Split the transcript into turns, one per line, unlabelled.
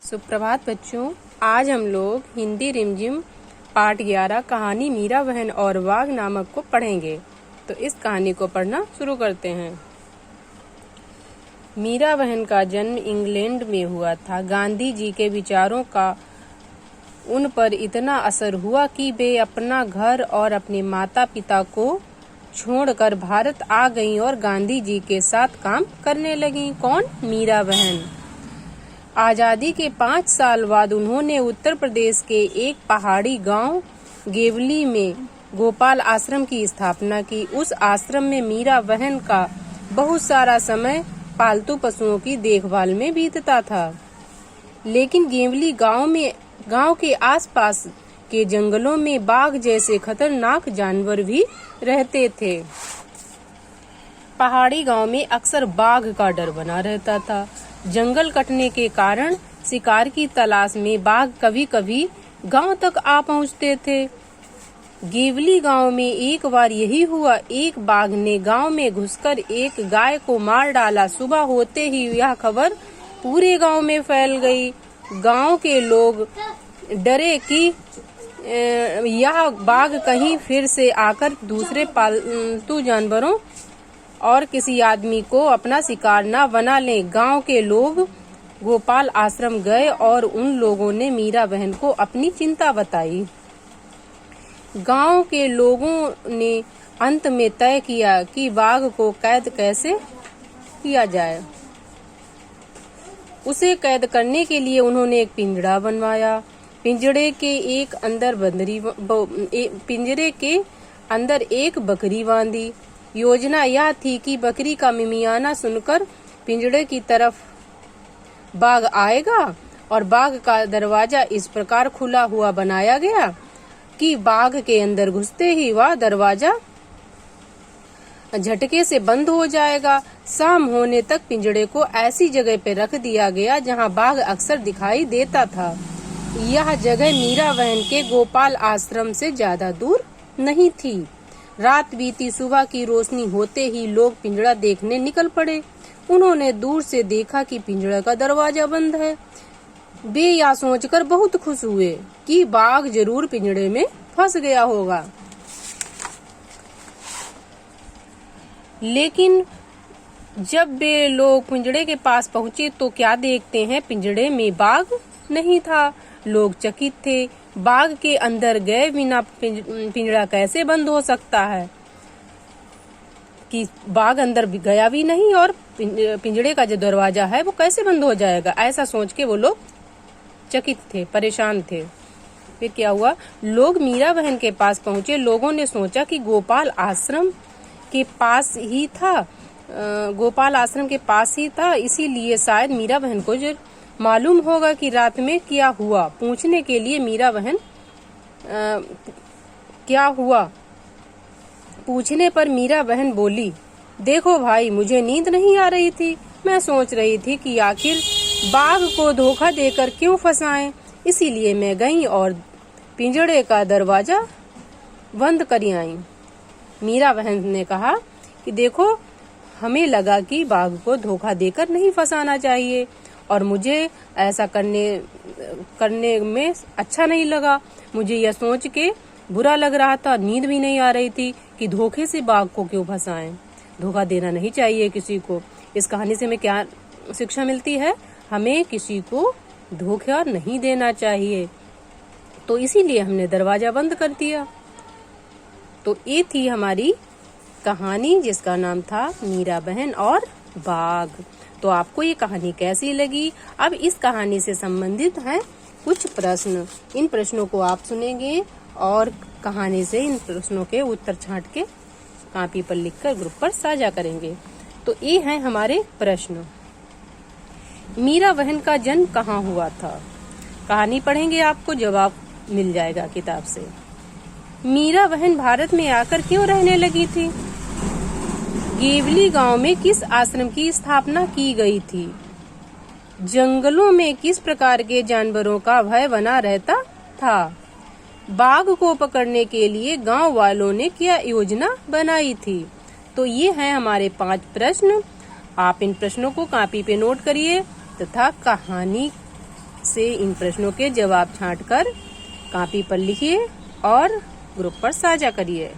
सुप्रभात बच्चों, आज हम लोग हिंदी रिमझिम पाठ 11 कहानी मीरा बहन और बाघ नामक को पढ़ेंगे। तो इस कहानी को पढ़ना शुरू करते हैं। मीरा बहन का जन्म इंग्लैंड में हुआ था। गांधी जी के विचारों का उन पर इतना असर हुआ कि वे अपना घर और अपने माता पिता को छोड़कर भारत आ गईं और गांधी जी के साथ काम करने लगीं। कौन? मीरा बहन। आजादी के 5 साल बाद उन्होंने उत्तर प्रदेश के एक पहाड़ी गांव गेवली में गोपाल आश्रम की स्थापना की। उस आश्रम में मीरा बहन का बहुत सारा समय पालतू पशुओं की देखभाल में बीतता था। लेकिन गेवली गांव के आसपास के जंगलों में बाघ जैसे खतरनाक जानवर भी रहते थे। पहाड़ी गांव में अक्सर बाघ का डर बना रहता था। जंगल कटने के कारण शिकार की तलाश में बाघ कभी कभी गांव तक आ पहुंचते थे। गेवली गांव में एक बार यही हुआ। एक बाघ ने गांव में घुसकर एक गाय को मार डाला। सुबह होते ही यह खबर पूरे गांव में फैल गई। गांव के लोग डरे कि यह बाघ कहीं फिर से आकर दूसरे पालतू जानवरों और किसी आदमी को अपना शिकार न बना ले। गांव के लोग गोपाल आश्रम गए और उन लोगों ने मीरा बहन को अपनी चिंता बताई। गांव के लोगों ने अंत में तय किया कि बाघ को कैद कैसे किया जाए। उसे कैद करने के लिए उन्होंने एक पिंजड़ा बनवाया। पिंजरे के अंदर एक बकरी बांधी। योजना यह थी कि बकरी का मिमियाना सुनकर पिंजड़े की तरफ बाघ आएगा और बाघ का दरवाजा इस प्रकार खुला हुआ बनाया गया कि बाघ के अंदर घुसते ही वह दरवाजा झटके से बंद हो जाएगा। शाम होने तक पिंजड़े को ऐसी जगह पर रख दिया गया जहां बाघ अक्सर दिखाई देता था। यह जगह मीरा बहन के गोपाल आश्रम से ज्यादा दूर नहीं थी। रात बीती। सुबह की रोशनी होते ही लोग पिंजड़ा देखने निकल पड़े। उन्होंने दूर से देखा कि पिंजड़ा का दरवाजा बंद है। वे यह सोचकर बहुत खुश हुए कि बाघ जरूर पिंजड़े में फंस गया होगा। लेकिन जब वे लोग पिंजड़े के पास पहुंचे तो क्या देखते हैं, पिंजड़े में बाघ नहीं था। लोग चकित थे। बाघ के अंदर गए बिना पिंजड़ा कैसे बंद हो सकता है कि बाघ अंदर गया भी नहीं और पिंजड़े का जो दरवाजा है वो कैसे बंद हो जाएगा। ऐसा सोच के वो लोग चकित थे, परेशान थे। फिर क्या हुआ, लोग मीरा बहन के पास पहुंचे। लोगों ने सोचा कि गोपाल आश्रम के पास ही था, इसीलिए शायद मीरा बहन को जो मालूम होगा कि रात में क्या हुआ। पूछने के लिए पूछने पर मीरा बहन बोली, देखो भाई, मुझे नींद नहीं आ रही थी। मैं सोच रही थी कि आखिर बाघ को धोखा देकर क्यों फंसाएं। इसीलिए मैं गई और पिंजड़े का दरवाजा बंद कर आई। मीरा बहन ने कहा कि देखो, हमें लगा कि बाघ को धोखा देकर नहीं फंसाना चाहिए और मुझे ऐसा करने में अच्छा नहीं लगा। मुझे यह सोच के बुरा लग रहा था, नींद भी नहीं आ रही थी कि धोखे से बाघ को क्यों फंसाएं। धोखा देना नहीं चाहिए किसी को। इस कहानी से हमें क्या शिक्षा मिलती है? हमें किसी को धोखा नहीं देना चाहिए। तो इसीलिए हमने दरवाजा बंद कर दिया। तो ये थी हमारी कहानी जिसका नाम था मीरा बहन और बाघ। तो आपको ये कहानी कैसी लगी? अब इस कहानी से संबंधित हैं कुछ प्रश्न। इन प्रश्नों को आप सुनेंगे और कहानी से इन प्रश्नों के उत्तर छांट के कॉपी पर लिखकर ग्रुप पर साझा करेंगे। तो ये हैं हमारे प्रश्न। मीरा बहन का जन्म कहाँ हुआ था? कहानी पढ़ेंगे, आपको जवाब मिल जाएगा किताब से। मीरा बहन भारत में आकर क्यों रहने लगी थी? गेवली गांव में किस आश्रम की स्थापना की गई थी? जंगलों में किस प्रकार के जानवरों का भय बना रहता था? बाघ को पकड़ने के लिए गांव वालों ने क्या योजना बनाई थी? तो ये हैं हमारे 5 प्रश्न। आप इन प्रश्नों को कॉपी पे नोट करिए तथा कहानी से इन प्रश्नों के जवाब छांटकर कॉपी पर लिखिए और ग्रुप पर साझा करिए।